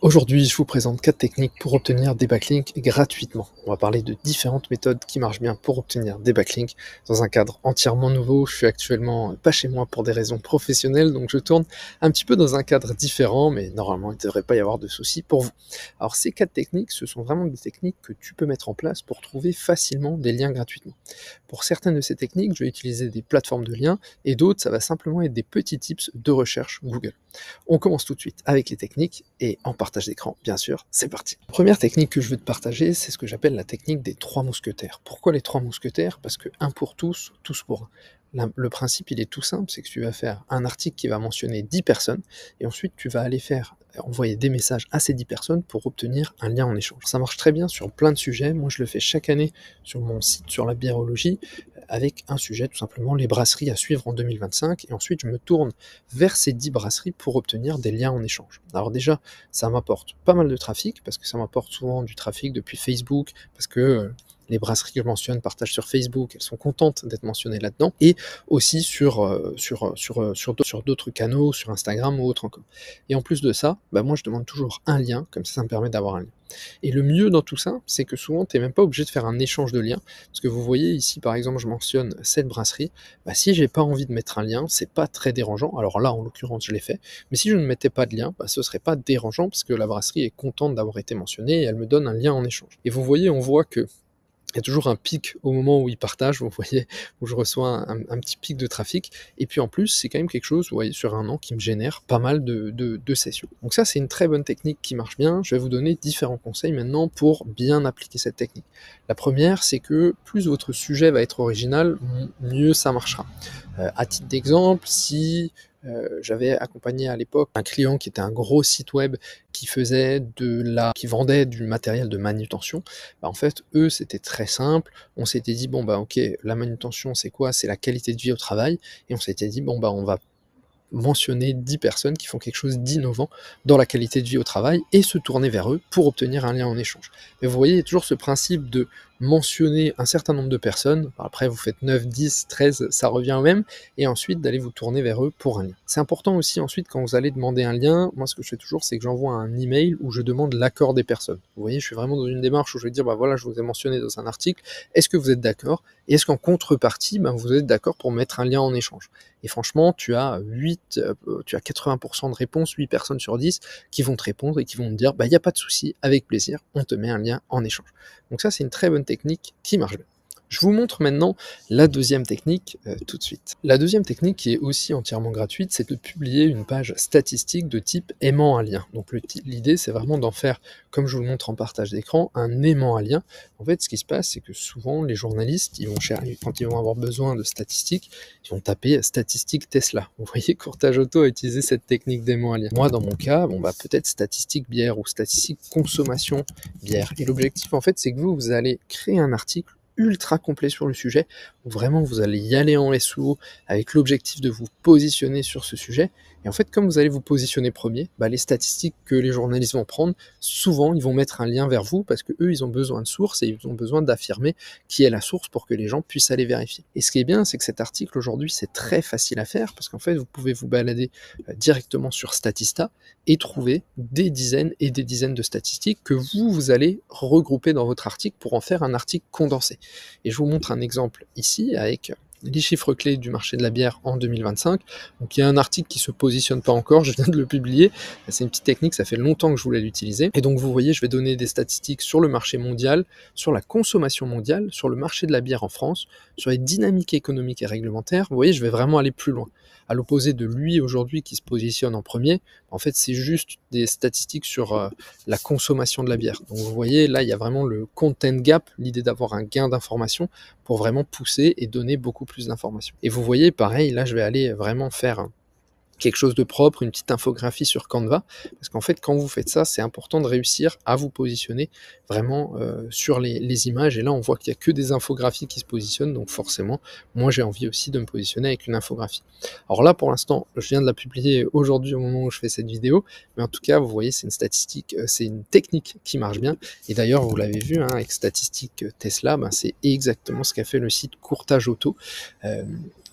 Aujourd'hui, je vous présente 4 techniques pour obtenir des backlinks gratuitement. On va parler de différentes méthodes qui marchent bien pour obtenir des backlinks dans un cadre entièrement nouveau. Je suis actuellement pas chez moi pour des raisons professionnelles, donc je tourne un petit peu dans un cadre différent, mais normalement, il ne devrait pas y avoir de soucis pour vous. Alors, ces 4 techniques, ce sont vraiment des techniques que tu peux mettre en place pour trouver facilement des liens gratuitement. Pour certaines de ces techniques, je vais utiliser des plateformes de liens et d'autres, ça va simplement être des petits tips de recherche Google. On commence tout de suite avec les techniques et en partage d'écran, bien sûr, c'est parti. La première technique que je veux te partager, c'est ce que j'appelle la technique des 3 mousquetaires. Pourquoi les 3 mousquetaires? Parce que un pour tous, tous pour un. Le principe, il est tout simple, c'est que tu vas faire un article qui va mentionner 10 personnes, et ensuite tu vas aller envoyer des messages à ces 10 personnes pour obtenir un lien en échange. Ça marche très bien sur plein de sujets, moi je le fais chaque année sur mon site sur la biérologie, avec un sujet tout simplement, les brasseries à suivre en 2025, et ensuite je me tourne vers ces 10 brasseries pour obtenir des liens en échange. Alors déjà, ça m'apporte pas mal de trafic, parce que ça m'apporte souvent du trafic depuis Facebook, parce que les brasseries que je mentionne partagent sur Facebook, elles sont contentes d'être mentionnées là-dedans, et aussi sur d'autres canaux, sur Instagram ou autre encore. Et en plus de ça, moi je demande toujours un lien, comme ça me permet d'avoir un lien. Et le mieux dans tout ça, c'est que souvent tu n'es même pas obligé de faire un échange de liens, parce que vous voyez ici par exemple je mentionne cette brasserie, si j'ai pas envie de mettre un lien, c'est pas très dérangeant, alors là en l'occurrence je l'ai fait, mais si je ne mettais pas de lien, ce serait pas dérangeant, parce que la brasserie est contente d'avoir été mentionnée et elle me donne un lien en échange. Et vous voyez, on voit que il y a toujours un pic au moment où ils partagent, vous voyez, où je reçois un petit pic de trafic, et puis en plus, c'est quand même quelque chose, vous voyez, sur un an, qui me génère pas mal de sessions. Donc ça, c'est une très bonne technique qui marche bien. Je vais vous donner différents conseils maintenant pour bien appliquer cette technique. La première, c'est que plus votre sujet va être original, mieux ça marchera. À titre d'exemple, si j'avais accompagné à l'époque un client qui était un gros site web qui vendait du matériel de manutention. En fait, eux, c'était très simple. On s'était dit, ok, la manutention, c'est quoi? C'est la qualité de vie au travail. Et on s'était dit, on va mentionner 10 personnes qui font quelque chose d'innovant dans la qualité de vie au travail et se tourner vers eux pour obtenir un lien en échange. Mais vous voyez, il y a toujours ce principe de mentionner un certain nombre de personnes, après vous faites 9, 10, 13, ça revient au même, et ensuite d'aller vous tourner vers eux pour un lien. C'est important aussi ensuite quand vous allez demander un lien, moi ce que je fais toujours c'est que j'envoie un email où je demande l'accord des personnes. Vous voyez, je suis vraiment dans une démarche où je vais dire, voilà, je vous ai mentionné dans un article, est-ce que vous êtes d'accord? Et est-ce qu'en contrepartie, vous êtes d'accord pour mettre un lien en échange? Et franchement, tu as 80% de réponses, 8 personnes sur 10 qui vont te répondre et qui vont te dire, il n'y a pas de souci, avec plaisir, on te met un lien en échange. Donc ça, c'est une très bonne technique qui marche bien. Je vous montre maintenant la deuxième technique tout de suite. La deuxième technique qui est aussi entièrement gratuite, c'est de publier une page statistique de type aimant un lien. Donc l'idée, c'est vraiment d'en faire, comme je vous le montre en partage d'écran, un aimant un lien. En fait, ce qui se passe, c'est que souvent, les journalistes, quand ils vont avoir besoin de statistiques, ils vont taper statistiques Tesla. Vous voyez, Courtage Auto a utilisé cette technique d'aimant un lien. Moi, dans mon cas, peut-être statistique bière ou statistique consommation bière. Et l'objectif, en fait, c'est que vous allez créer un article ultra complet sur le sujet, où vraiment vous allez y aller en SEO avec l'objectif de vous positionner sur ce sujet. Et en fait, comme vous allez vous positionner premier, les statistiques que les journalistes vont prendre, souvent ils vont mettre un lien vers vous parce que eux ils ont besoin de sources et ils ont besoin d'affirmer qui est la source pour que les gens puissent aller vérifier. Et ce qui est bien, c'est que cet article aujourd'hui c'est très facile à faire parce qu'en fait vous pouvez vous balader directement sur Statista et trouver des dizaines et des dizaines de statistiques que vous allez regrouper dans votre article pour en faire un article condensé. Et je vous montre un exemple ici avec les chiffres clés du marché de la bière en 2025. Donc il y a un article qui se positionne pas encore, je viens de le publier. C'est une petite technique, ça fait longtemps que je voulais l'utiliser. Et donc vous voyez, je vais donner des statistiques sur le marché mondial, sur la consommation mondiale, sur le marché de la bière en France, sur les dynamiques économiques et réglementaires. Vous voyez, je vais vraiment aller plus loin. À l'opposé de lui aujourd'hui qui se positionne en premier, en fait c'est juste des statistiques sur la consommation de la bière. Donc vous voyez, là il y a vraiment le content gap, l'idée d'avoir un gain d'information pour vraiment pousser et donner beaucoup plus d'informations. Et vous voyez, pareil, là je vais aller vraiment faire quelque chose de propre, une petite infographie sur Canva, parce qu'en fait quand vous faites ça, c'est important de réussir à vous positionner vraiment sur les images, et là on voit qu'il n'y a que des infographies qui se positionnent, donc forcément moi j'ai envie aussi de me positionner avec une infographie. Alors là pour l'instant je viens de la publier aujourd'hui au moment où je fais cette vidéo, mais en tout cas vous voyez c'est une statistique, c'est une technique qui marche bien, et d'ailleurs vous l'avez vu avec statistique Tesla, c'est exactement ce qu'a fait le site Courtage Auto.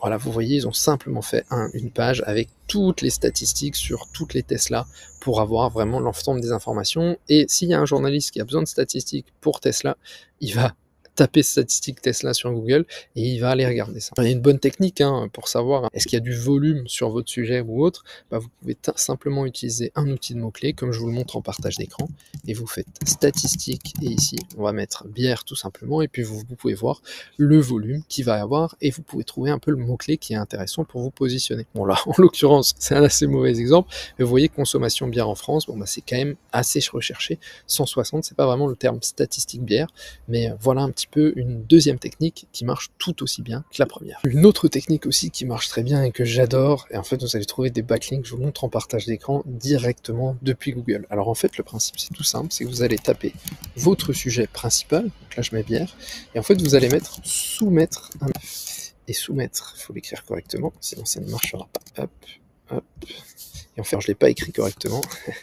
Voilà, vous voyez, ils ont simplement fait une page avec toutes les statistiques sur toutes les Tesla pour avoir vraiment l'ensemble des informations. Et s'il y a un journaliste qui a besoin de statistiques pour Tesla, il va taper statistiques Tesla sur Google et il va aller regarder ça. Il y a une bonne technique hein, pour savoir est-ce qu'il y a du volume sur votre sujet ou autre. Bah, vous pouvez simplement utiliser un outil de mots-clés comme je vous le montre en partage d'écran et vous faites statistiques et ici on va mettre bière tout simplement et puis vous pouvez voir le volume qu'il va y avoir et vous pouvez trouver un peu le mot-clé qui est intéressant pour vous positionner. Bon là en l'occurrence c'est un assez mauvais exemple mais vous voyez consommation bière en France, bon bah c'est quand même assez recherché, 160 c'est pas vraiment le terme statistique bière mais voilà un petit peu une deuxième technique qui marche tout aussi bien que la première. Une autre technique aussi qui marche très bien et que j'adore, et en fait vous allez trouver des backlinks, je vous montre en partage d'écran, directement depuis Google. Alors en fait le principe c'est tout simple, c'est que vous allez taper votre sujet principal, donc là je mets bière, et en fait vous allez mettre soumettre un... Et soumettre, il faut l'écrire correctement, sinon ça ne marchera pas. Hop, hop. Et en fait, je ne l'ai pas écrit correctement,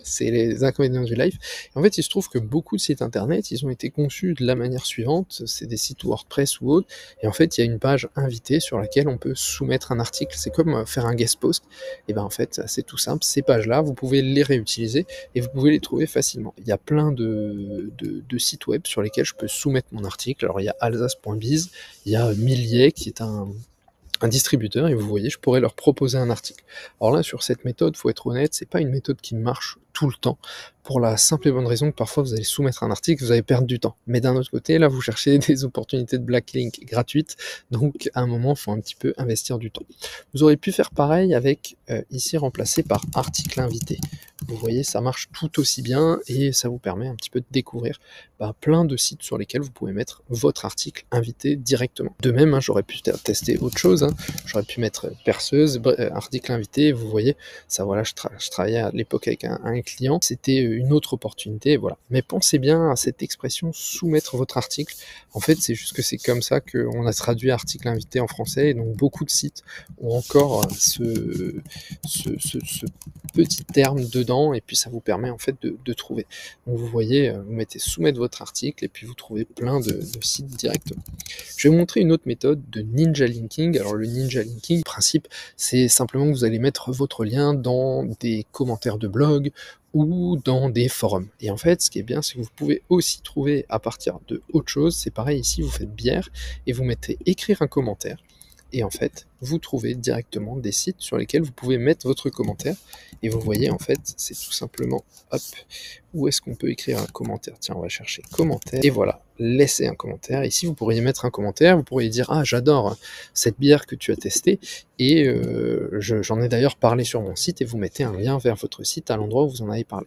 c'est les inconvénients du live. Et en fait, il se trouve que beaucoup de sites internet, ils ont été conçus de la manière suivante, c'est des sites WordPress ou autres, et en fait, il y a une page invitée sur laquelle on peut soumettre un article, c'est comme faire un guest post, et ben en fait, c'est tout simple, ces pages-là, vous pouvez les réutiliser, et vous pouvez les trouver facilement. Il y a plein de sites web sur lesquels je peux soumettre mon article, alors il y a alsace.biz, il y a Millier qui est un distributeur et vous voyez, je pourrais leur proposer un article. Alors là, sur cette méthode, faut être honnête, c'est pas une méthode qui marche tout le temps, pour la simple et bonne raison que parfois vous allez soumettre un article, vous allez perdre du temps. Mais d'un autre côté, là, vous cherchez des opportunités de backlink gratuites, donc à un moment, il faut un petit peu investir du temps. Vous aurez pu faire pareil avec, ici, remplacé par article invité. Vous voyez, ça marche tout aussi bien et ça vous permet un petit peu de découvrir plein de sites sur lesquels vous pouvez mettre votre article invité directement. De même, hein, j'aurais pu tester autre chose, hein. J'aurais pu mettre perceuse, article invité, vous voyez, ça voilà, je travaillais à l'époque avec un client, c'était une autre opportunité, voilà. Mais pensez bien à cette expression soumettre votre article. En fait, c'est juste que c'est comme ça qu'on a traduit article invité en français, et donc beaucoup de sites ont encore ce petit terme dedans, et puis ça vous permet en fait de trouver. Donc vous voyez, vous mettez soumettre votre article, et puis vous trouvez plein de sites directement. Je vais vous montrer une autre méthode de ninja linking. Alors le ninja linking, le principe, c'est simplement que vous allez mettre votre lien dans des commentaires de blog, ou dans des forums. Et en fait, ce qui est bien, c'est que vous pouvez aussi trouver à partir de autre chose. C'est pareil ici, vous faites bière et vous mettez écrire un commentaire. Et en fait, vous trouvez directement des sites sur lesquels vous pouvez mettre votre commentaire. Et vous voyez, en fait, c'est tout simplement, hop, où est-ce qu'on peut écrire un commentaire? Tiens, on va chercher commentaire. Et voilà, laissez un commentaire. Ici, vous pourriez mettre un commentaire, vous pourriez dire, ah, j'adore cette bière que tu as testée. Et j'en ai d'ailleurs parlé sur mon site, et vous mettez un lien vers votre site à l'endroit où vous en avez parlé.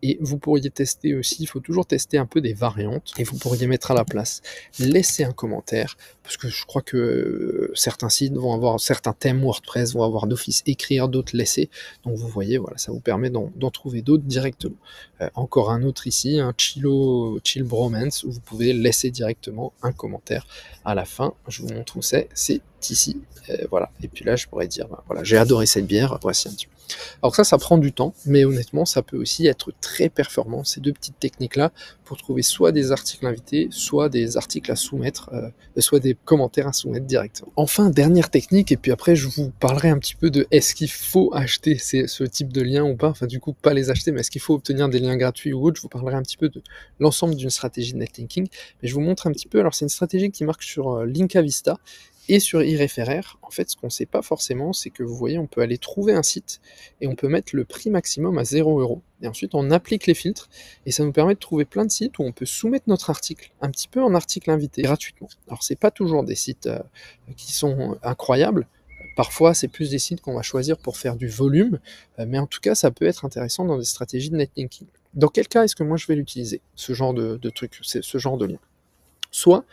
Et vous pourriez tester aussi, il faut toujours tester un peu des variantes, et vous pourriez mettre à la place, laisser un commentaire, parce que je crois que certains sites vont avoir, certains thèmes WordPress vont avoir d'office écrire, d'autres laisser, donc vous voyez, voilà, ça vous permet d'en trouver d'autres directement. Encore un autre ici, un Chill Bromance, où vous pouvez laisser directement un commentaire à la fin, je vous montre où c'est ici, voilà, et puis là je pourrais dire, voilà, j'ai adoré cette bière, voici un petit peu. Alors ça prend du temps, mais honnêtement, ça peut aussi être très performant, ces deux petites techniques-là, pour trouver soit des articles invités, soit des articles à soumettre, soit des commentaires à soumettre directement. Enfin, dernière technique, et puis après, je vous parlerai un petit peu de est-ce qu'il faut acheter ce type de liens ou pas, enfin du coup, pas les acheter, mais est-ce qu'il faut obtenir des liens gratuits ou autre. Je vous parlerai un petit peu de l'ensemble d'une stratégie de netlinking, mais je vous montre un petit peu, alors c'est une stratégie qui marche sur Linkavista, et sur iReferrer, en fait, ce qu'on ne sait pas forcément, c'est que vous voyez, on peut aller trouver un site et on peut mettre le prix maximum à 0 €. Et ensuite, on applique les filtres et ça nous permet de trouver plein de sites où on peut soumettre notre article, un petit peu en article invité, gratuitement. Alors, c'est pas toujours des sites qui sont incroyables. Parfois, c'est plus des sites qu'on va choisir pour faire du volume, mais en tout cas, ça peut être intéressant dans des stratégies de netlinking. Dans quel cas est-ce que moi je vais l'utiliser, ce genre de truc, ce genre de lien? Soit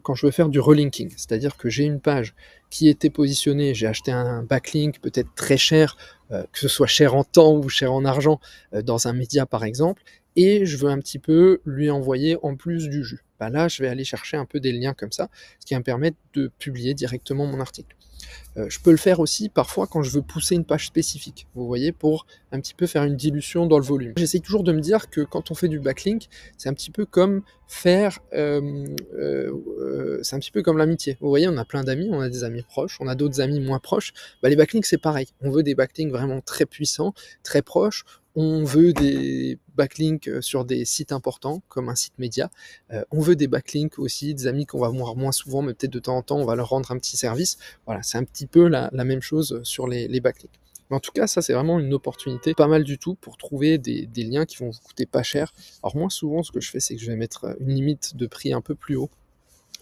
quand je veux faire du relinking, c'est-à-dire que j'ai une page qui était positionnée, j'ai acheté un backlink peut-être très cher, que ce soit cher en temps ou cher en argent, dans un média par exemple, et je veux un petit peu lui envoyer en plus du jus. Bah là, je vais aller chercher un peu des liens comme ça, ce qui va me permettre de publier directement mon article. Je peux le faire aussi parfois quand je veux pousser une page spécifique, vous voyez, pour un petit peu faire une dilution dans le volume. J'essaye toujours de me dire que quand on fait du backlink, c'est un petit peu comme faire, c'est un petit peu comme l'amitié. Vous voyez, on a plein d'amis, on a des amis proches, on a d'autres amis moins proches. Bah, les backlinks, c'est pareil. On veut des backlinks vraiment très puissants, très proches. On veut des backlinks sur des sites importants, comme un site média. On veut des backlinks aussi, des amis qu'on va voir moins souvent, mais peut-être de temps en temps, on va leur rendre un petit service. Voilà, c'est un petit peu la même chose sur les backlinks. Mais en tout cas, ça, c'est vraiment une opportunité pas mal du tout pour trouver des liens qui vont vous coûter pas cher. Alors moi, souvent, ce que je fais, c'est que je vais mettre une limite de prix un peu plus haut.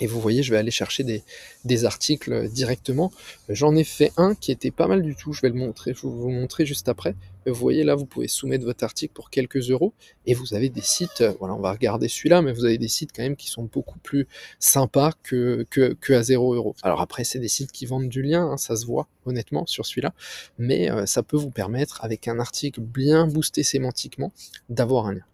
Et vous voyez, je vais aller chercher des articles directement. J'en ai fait un qui était pas mal du tout, je vais le montrer, je vais vous montrer juste après. Vous voyez là, vous pouvez soumettre votre article pour quelques euros, et vous avez des sites, voilà, on va regarder celui-là, mais vous avez des sites quand même qui sont beaucoup plus sympas que à 0 €. Alors après, c'est des sites qui vendent du lien, hein, ça se voit honnêtement sur celui-là, mais ça peut vous permettre, avec un article bien boosté sémantiquement, d'avoir un lien.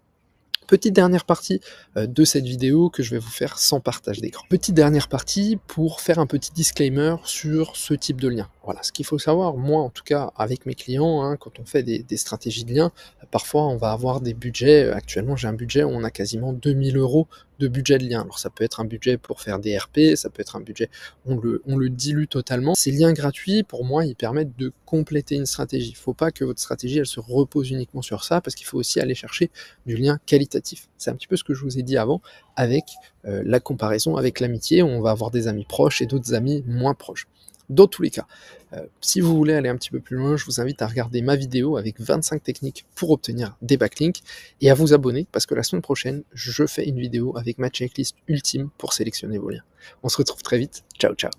Petite dernière partie de cette vidéo que je vais vous faire sans partage d'écran. Petite dernière partie pour faire un petit disclaimer sur ce type de lien. Voilà, ce qu'il faut savoir, moi en tout cas avec mes clients, hein, quand on fait des stratégies de lien, parfois on va avoir des budgets, actuellement j'ai un budget où on a quasiment 2000 € de budget de lien. Alors ça peut être un budget pour faire des RP, ça peut être un budget, on le dilue totalement. Ces liens gratuits, pour moi, ils permettent de compléter une stratégie. Il ne faut pas que votre stratégie, elle se repose uniquement sur ça, parce qu'il faut aussi aller chercher du lien qualitatif. C'est un petit peu ce que je vous ai dit avant, avec la comparaison avec l'amitié, où on va avoir des amis proches et d'autres amis moins proches. Dans tous les cas, si vous voulez aller un petit peu plus loin, je vous invite à regarder ma vidéo avec 25 techniques pour obtenir des backlinks et à vous abonner parce que la semaine prochaine, je fais une vidéo avec ma checklist ultime pour sélectionner vos liens. On se retrouve très vite. Ciao, ciao.